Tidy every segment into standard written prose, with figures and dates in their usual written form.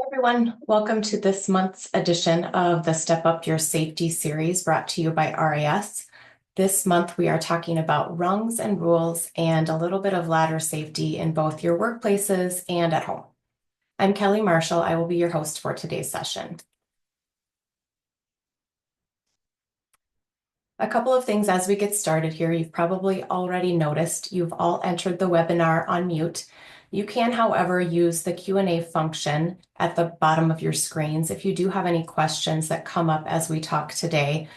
Everyone, welcome to this month's edition of the Step Up Your Safety series brought to you by RAS. This month we are talking about rungs and rules and a little bit of ladder safety in both your workplaces and at home. I'm Kelly Marshall. I will be your host for today's session. A couple of things as we get started here. You've probably already noticed you've all entered the webinar on mute. You can, however, use the Q&A function at the bottom of your screens if you do have any questions that come up as we talk today.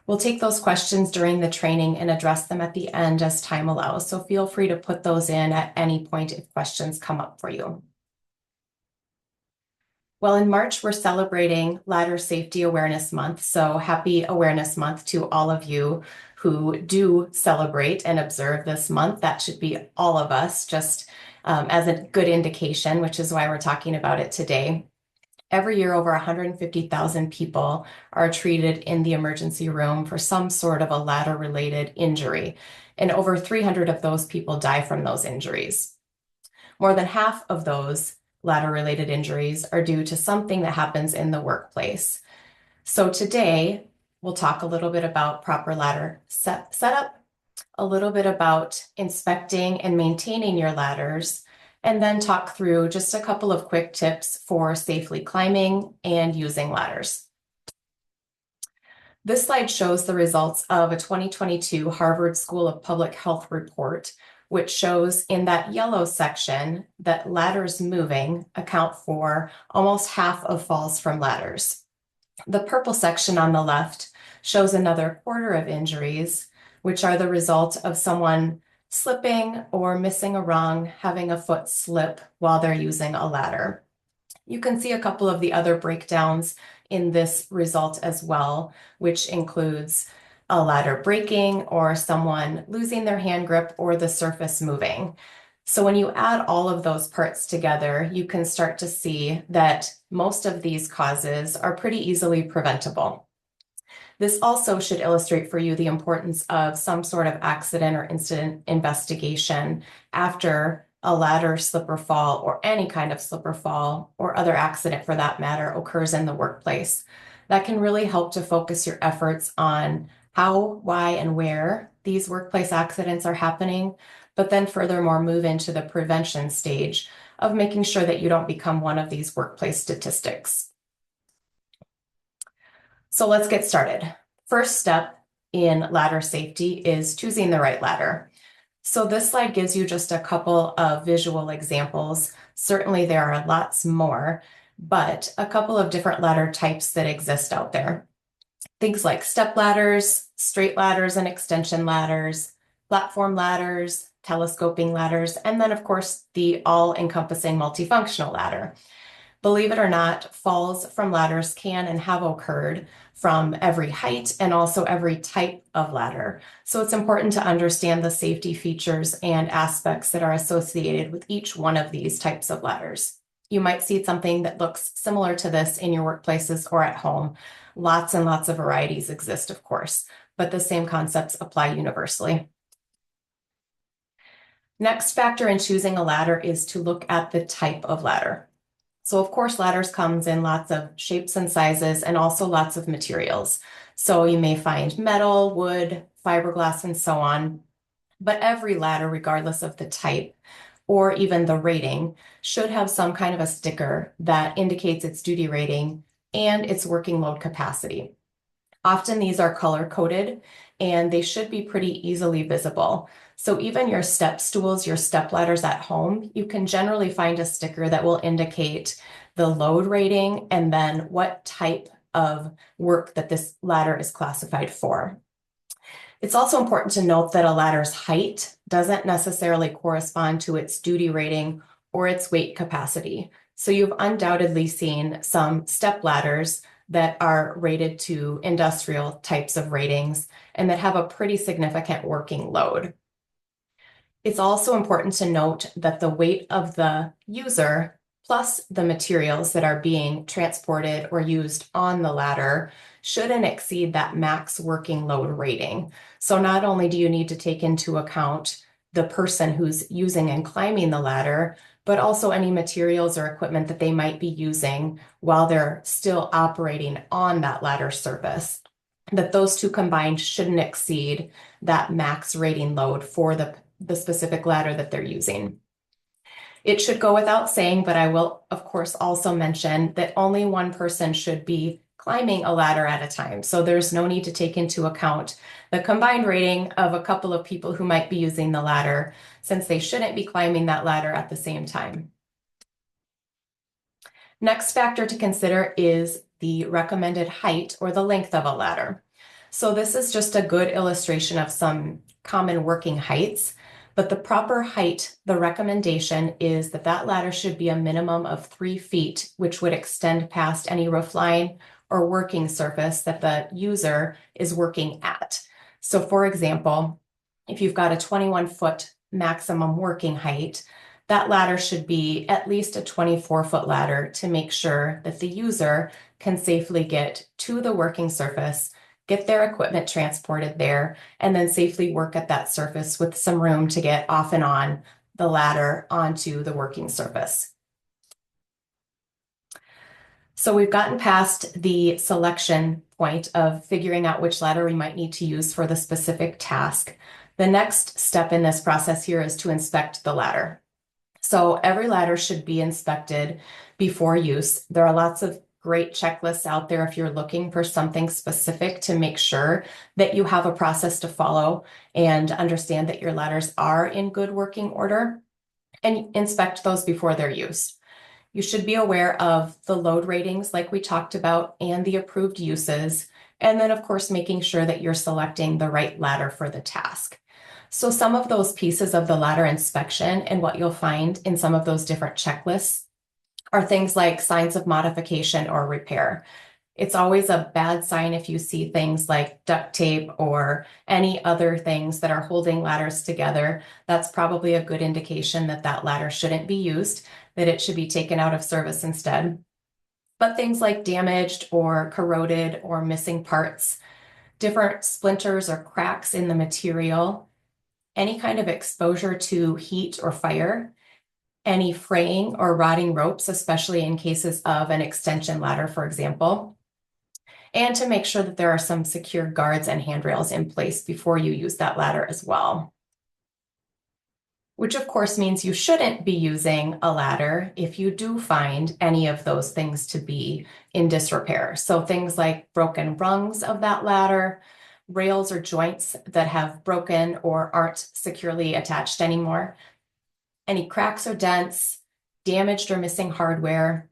We'll take those questions during the training and address them at the end as time allows, so feel free to put those in at any point if questions come up for you. Well, in March, we're celebrating Ladder Safety Awareness Month, so happy Awareness Month to all of you who do celebrate and observe this month. That should be all of us, just as a good indication, which is why we're talking about it today. Every year, over 150,000 people are treated in the emergency room for some sort of a ladder-related injury, and over 300 of those people die from those injuries. More than half of those ladder-related injuries are due to something that happens in the workplace. So today, we'll talk a little bit about proper ladder setup, a little bit about inspecting and maintaining your ladders, and then talk through just a couple of quick tips for safely climbing and using ladders. This slide shows the results of a 2022 Harvard School of Public Health report, which shows in that yellow section that ladders moving account for almost half of falls from ladders. The purple section on the left shows another quarter of injuries, which are the result of someone slipping or missing a rung, having a foot slip while they're using a ladder. You can see a couple of the other breakdowns in this result as well, which includes a ladder breaking or someone losing their hand grip or the surface moving. So when you add all of those parts together, you can start to see that most of these causes are pretty easily preventable. This also should illustrate for you the importance of some sort of accident or incident investigation after a ladder slip or fall or any kind of slip or fall or other accident for that matter occurs in the workplace. That can really help to focus your efforts on how, why, and where these workplace accidents are happening, but then furthermore move into the prevention stage of making sure that you don't become one of these workplace statistics. So let's get started. First step in ladder safety is choosing the right ladder. So this slide gives you just a couple of visual examples. Certainly there are lots more, but a couple of different ladder types that exist out there. Things like step ladders, straight ladders and extension ladders, platform ladders, telescoping ladders, and then of course the all-encompassing multifunctional ladder. Believe it or not, falls from ladders can and have occurred from every height and also every type of ladder. So it's important to understand the safety features and aspects that are associated with each one of these types of ladders. You might see something that looks similar to this in your workplaces or at home. Lots and lots of varieties exist, of course, but the same concepts apply universally. Next factor in choosing a ladder is to look at the type of ladder. So of course, ladders comes in lots of shapes and sizes and also lots of materials. So you may find metal, wood, fiberglass, and so on. But every ladder, regardless of the type or even the rating, should have some kind of a sticker that indicates its duty rating and its working load capacity. Often these are color-coded and they should be pretty easily visible. So even your step stools, your step ladders at home, you can generally find a sticker that will indicate the load rating and then what type of work that this ladder is classified for. It's also important to note that a ladder's height doesn't necessarily correspond to its duty rating or its weight capacity. So you've undoubtedly seen some step ladders that are rated to industrial types of ratings and that have a pretty significant working load. It's also important to note that the weight of the user plus the materials that are being transported or used on the ladder shouldn't exceed that max working load rating. So not only do you need to take into account the person who's using and climbing the ladder, but also any materials or equipment that they might be using while they're still operating on that ladder surface, that those two combined shouldn't exceed that max rating load for the specific ladder that they're using. It should go without saying, but I will, of course, also mention that only one person should be climbing a ladder at a time. So there's no need to take into account the combined rating of a couple of people who might be using the ladder, since they shouldn't be climbing that ladder at the same time. Next factor to consider is the recommended height or the length of a ladder. So this is just a good illustration of some common working heights, but the proper height, the recommendation is that that ladder should be a minimum of 3 feet, which would extend past any roof line or working surface that the user is working at. So for example, if you've got a 21-foot maximum working height, that ladder should be at least a 24-foot ladder to make sure that the user can safely get to the working surface, get their equipment transported there, and then safely work at that surface with some room to get off and on the ladder onto the working surface. So we've gotten past the selection point of figuring out which ladder we might need to use for the specific task. The next step in this process here is to inspect the ladder. So every ladder should be inspected before use. There are lots of great checklists out there if you're looking for something specific to make sure that you have a process to follow and understand that your ladders are in good working order, and inspect those before they're used. You should be aware of the load ratings like we talked about and the approved uses, and then of course making sure that you're selecting the right ladder for the task. So some of those pieces of the ladder inspection and what you'll find in some of those different checklists are things like signs of modification or repair. It's always a bad sign if you see things like duct tape or any other things that are holding ladders together. That's probably a good indication that that ladder shouldn't be used, that it should be taken out of service instead. But things like damaged or corroded or missing parts, different splinters or cracks in the material, any kind of exposure to heat or fire, any fraying or rotting ropes, especially in cases of an extension ladder, for example, and to make sure that there are some secure guards and handrails in place before you use that ladder as well. Which of course means you shouldn't be using a ladder if you do find any of those things to be in disrepair. So things like broken rungs of that ladder, rails or joints that have broken or aren't securely attached anymore, any cracks or dents, damaged or missing hardware,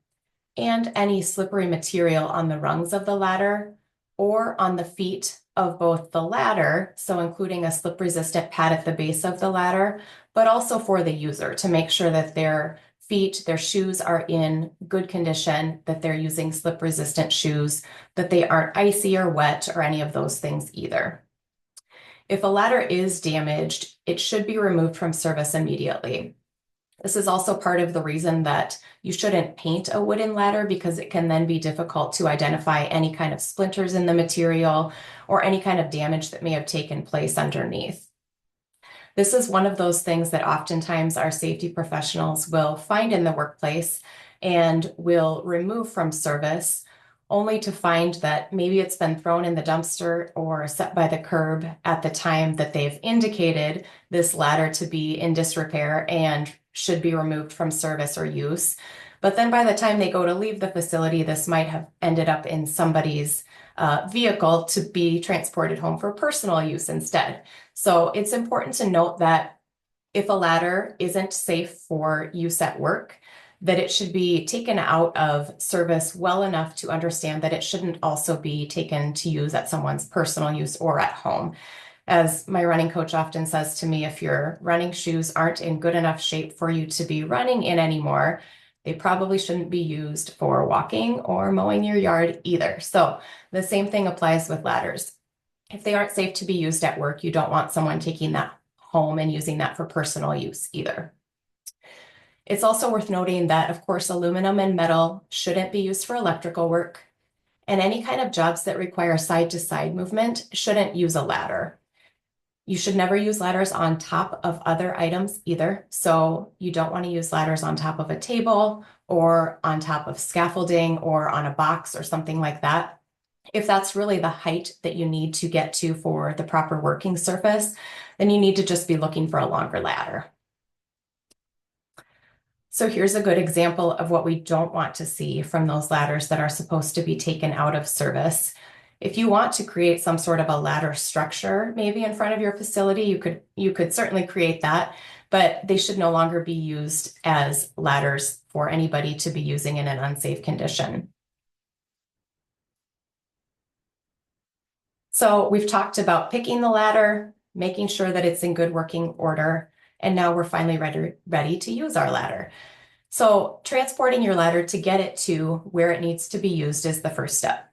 and any slippery material on the rungs of the ladder or on the feet of both the ladder, so including a slip-resistant pad at the base of the ladder, but also for the user to make sure that their feet, their shoes are in good condition, that they're using slip-resistant shoes, that they aren't icy or wet or any of those things either. If a ladder is damaged, it should be removed from service immediately. This is also part of the reason that you shouldn't paint a wooden ladder, because it can then be difficult to identify any kind of splinters in the material or any kind of damage that may have taken place underneath. This is one of those things that oftentimes our safety professionals will find in the workplace and will remove from service, only to find that maybe it's been thrown in the dumpster or set by the curb at the time that they've indicated this ladder to be in disrepair and should be removed from service or use. But then by the time they go to leave the facility, this might have ended up in somebody's vehicle to be transported home for personal use instead. So it's important to note that if a ladder isn't safe for use at work, that it should be taken out of service well enough to understand that it shouldn't also be taken to use at someone's personal use or at home. As my running coach often says to me, if your running shoes aren't in good enough shape for you to be running in anymore, they probably shouldn't be used for walking or mowing your yard either. So the same thing applies with ladders. If they aren't safe to be used at work, you don't want someone taking that home and using that for personal use either. It's also worth noting that, of course, aluminum and metal shouldn't be used for electrical work, and any kind of jobs that require side-to-side movement shouldn't use a ladder. You should never use ladders on top of other items either. So you don't want to use ladders on top of a table or on top of scaffolding or on a box or something like that. If that's really the height that you need to get to for the proper working surface, then you need to just be looking for a longer ladder. So here's a good example of what we don't want to see from those ladders that are supposed to be taken out of service. If you want to create some sort of a ladder structure, maybe in front of your facility, you could certainly create that, but they should no longer be used as ladders for anybody to be using in an unsafe condition. So we've talked about picking the ladder, making sure that it's in good working order, and now we're finally ready to use our ladder. So transporting your ladder to get it to where it needs to be used is the first step.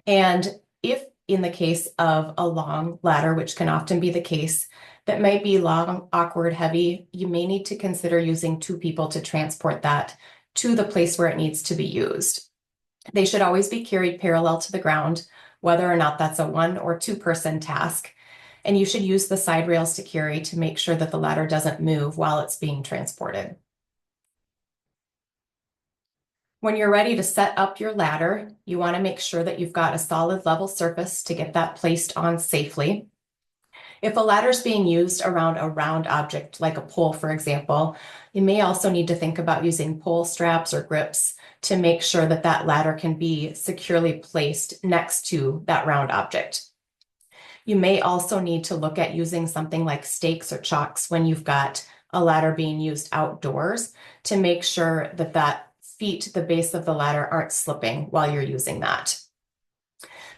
And if in the case of a long ladder, which can often be the case, that might be long, awkward, heavy, you may need to consider using two people to transport that to the place where it needs to be used. They should always be carried parallel to the ground, whether or not that's a 1 or 2 person task. And you should use the side rails to carry to make sure that the ladder doesn't move while it's being transported. When you're ready to set up your ladder, you want to make sure that you've got a solid level surface to get that placed on safely. If a ladder is being used around a round object, like a pole, for example, you may also need to think about using pole straps or grips to make sure that that ladder can be securely placed next to that round object. You may also need to look at using something like stakes or chocks when you've got a ladder being used outdoors to make sure that the base of the ladder aren't slipping while you're using that.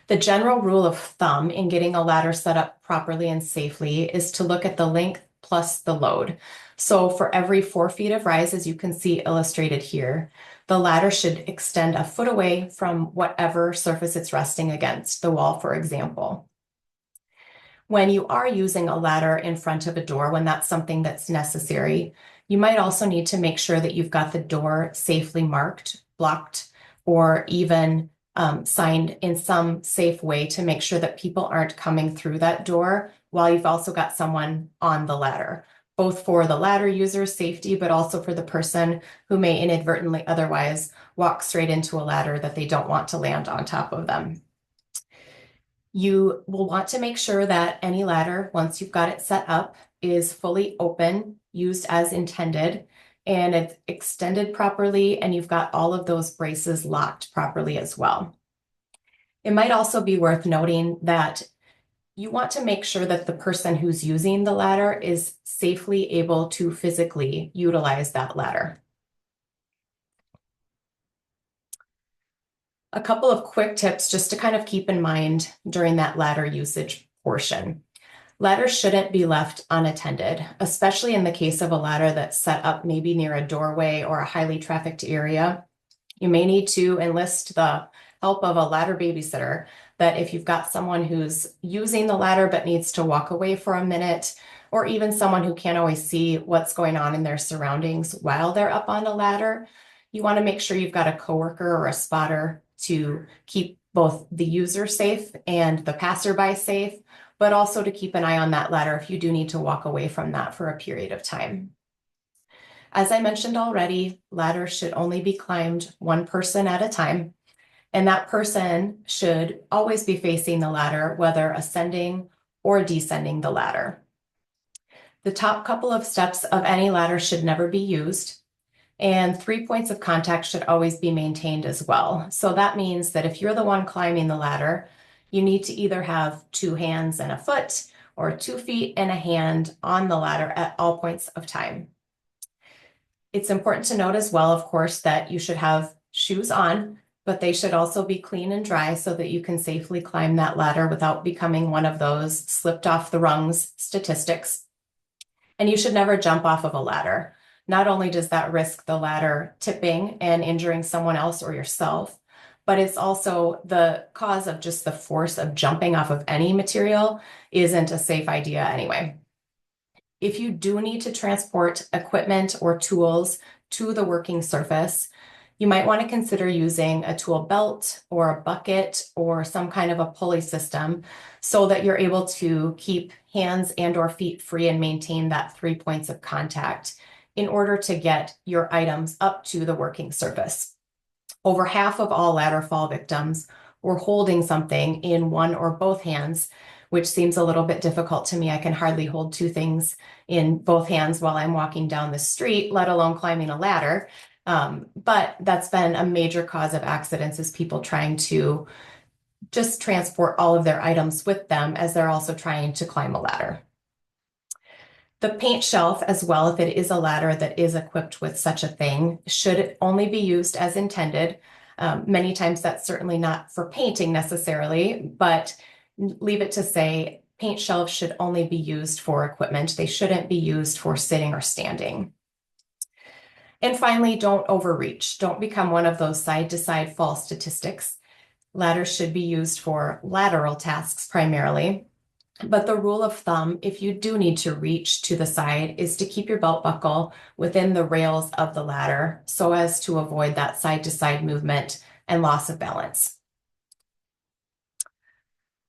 The general rule of thumb in getting a ladder set up properly and safely is to look at the length plus the load. So for every 4 feet of rise, as you can see illustrated here, the ladder should extend a foot away from whatever surface it's resting against, the wall, for example. When you are using a ladder in front of a door, when that's something that's necessary, you might also need to make sure that you've got the door safely marked, blocked, or even signed in some safe way to make sure that people aren't coming through that door while you've also got someone on the ladder, both for the ladder user's safety, but also for the person who may inadvertently otherwise walk straight into a ladder that they don't want to land on top of them. You will want to make sure that any ladder, once you've got it set up, is fully open, used as intended, and it's extended properly, and you've got all of those braces locked properly as well. It might also be worth noting that you want to make sure that the person who's using the ladder is safely able to physically utilize that ladder. A couple of quick tips just to kind of keep in mind during that ladder usage portion. Ladders shouldn't be left unattended, especially in the case of a ladder that's set up maybe near a doorway or a highly trafficked area. You may need to enlist the help of a ladder babysitter, that if you've got someone who's using the ladder but needs to walk away for a minute, or even someone who can't always see what's going on in their surroundings while they're up on a ladder, you want to make sure you've got a coworker or a spotter to keep both the user safe and the passerby safe, but also to keep an eye on that ladder if you do need to walk away from that for a period of time. As I mentioned already, ladders should only be climbed 1 person at a time, and that person should always be facing the ladder, whether ascending or descending the ladder. The top couple of steps of any ladder should never be used, and 3 points of contact should always be maintained as well. So that means that if you're the one climbing the ladder, you need to either have 2 hands and a foot or 2 feet and a hand on the ladder at all points of time. It's important to note as well, of course, that you should have shoes on, but they should also be clean and dry so that you can safely climb that ladder without becoming one of those slipped off the rungs statistics. And you should never jump off of a ladder. Not only does that risk the ladder tipping and injuring someone else or yourself, but it's also the cause of just the force of jumping off of any material isn't a safe idea anyway. If you do need to transport equipment or tools to the working surface, You might want to consider using a tool belt or a bucket or some kind of a pulley system so that you're able to keep hands and or feet free and maintain that 3 points of contact in order to get your items up to the working surface. Over half of all ladder fall victims were holding something in one or both hands, which seems a little bit difficult to me. I can hardly hold two things in both hands while I'm walking down the street, let alone climbing a ladder. But that's been a major cause of accidents, is people trying to just transport all of their items with them as they're also trying to climb a ladder. The paint shelf as well, if it is a ladder that is equipped with such a thing, should only be used as intended. Many times that's certainly not for painting necessarily, but leave it to say paint shelves should only be used for equipment. They shouldn't be used for sitting or standing. And finally, don't overreach. Don't become one of those side-to-side fall statistics. Ladders should be used for lateral tasks primarily. But the rule of thumb, if you do need to reach to the side, is to keep your belt buckle within the rails of the ladder so as to avoid that side-to-side movement and loss of balance.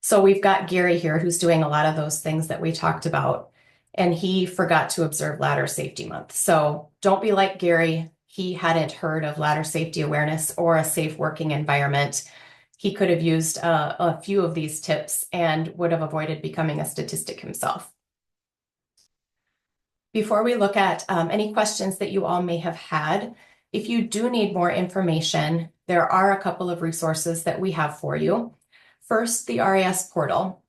So we've got Gary here who's doing a lot of those things that we talked about, and he forgot to observe Ladder Safety Month. So don't be like Gary. He hadn't heard of ladder safety awareness or a safe working environment. He could have used a few of these tips and would have avoided becoming a statistic himself. Before we look at any questions that you all may have had, if you do need more information, there are a couple of resources that we have for you. First, the RAS portal.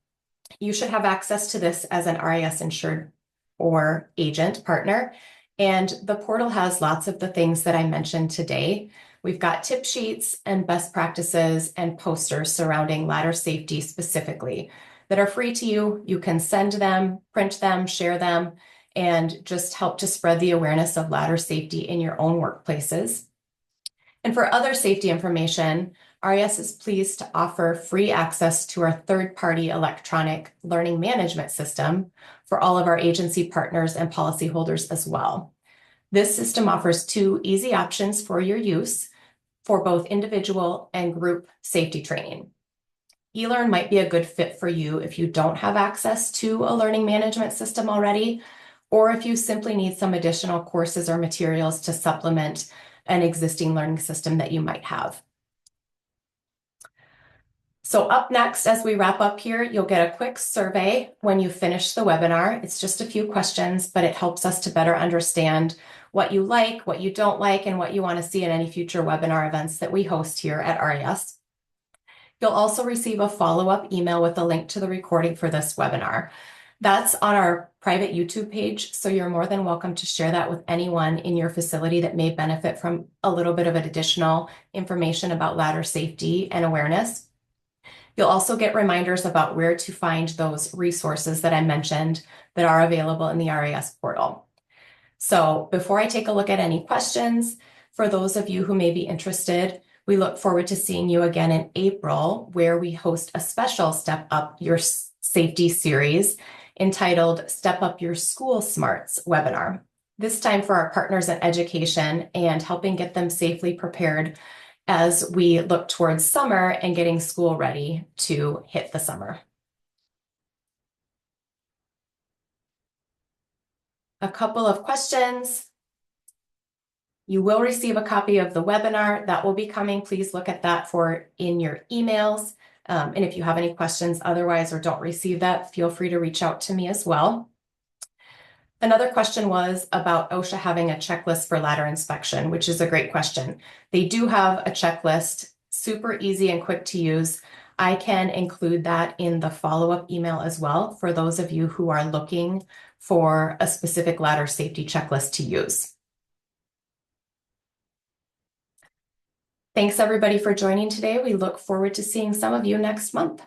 You should have access to this as an RAS insured or agent partner. And the portal has lots of the things that I mentioned today. We've got tip sheets and best practices and posters surrounding ladder safety specifically that are free to you. You can send them, print them, share them, and just help to spread the awareness of ladder safety in your own workplaces. And for other safety information, RAS is pleased to offer free access to our third-party electronic learning management system for all of our agency partners and policyholders as well. This system offers two easy options for your use for both individual and group safety training. eLearn might be a good fit for you if you don't have access to a learning management system already, or if you simply need some additional courses or materials to supplement an existing learning system that you might have. So up next, as we wrap up here, you'll get a quick survey when you finish the webinar. It's just a few questions, but it helps us to better understand what you like, what you don't like, and what you want to see in any future webinar events that we host here at RAS. You'll also receive a follow-up email with a link to the recording for this webinar. That's on our private YouTube page, so you're more than welcome to share that with anyone in your facility that may benefit from a little bit of additional information about ladder safety and awareness. You'll also get reminders about where to find those resources that I mentioned that are available in the RAS portal. So before I take a look at any questions, for those of you who may be interested, we look forward to seeing you again in April, where we host a special Step Up Your Safety series entitled Step Up Your School Smarts webinar. This time for our partners in education and helping get them safely prepared as we look towards summer and getting school ready to hit the summer. A couple of questions. You will receive a copy of the webinar that will be coming. Please look at that in your emails. And if you have any questions otherwise or don't receive that, feel free to reach out to me as well. Another question was about OSHA having a checklist for ladder inspection, which is a great question. They do have a checklist, super easy and quick to use. I can include that in the follow-up email as well for those of you who are looking for a specific ladder safety checklist to use. Thanks everybody for joining today. We look forward to seeing some of you next month.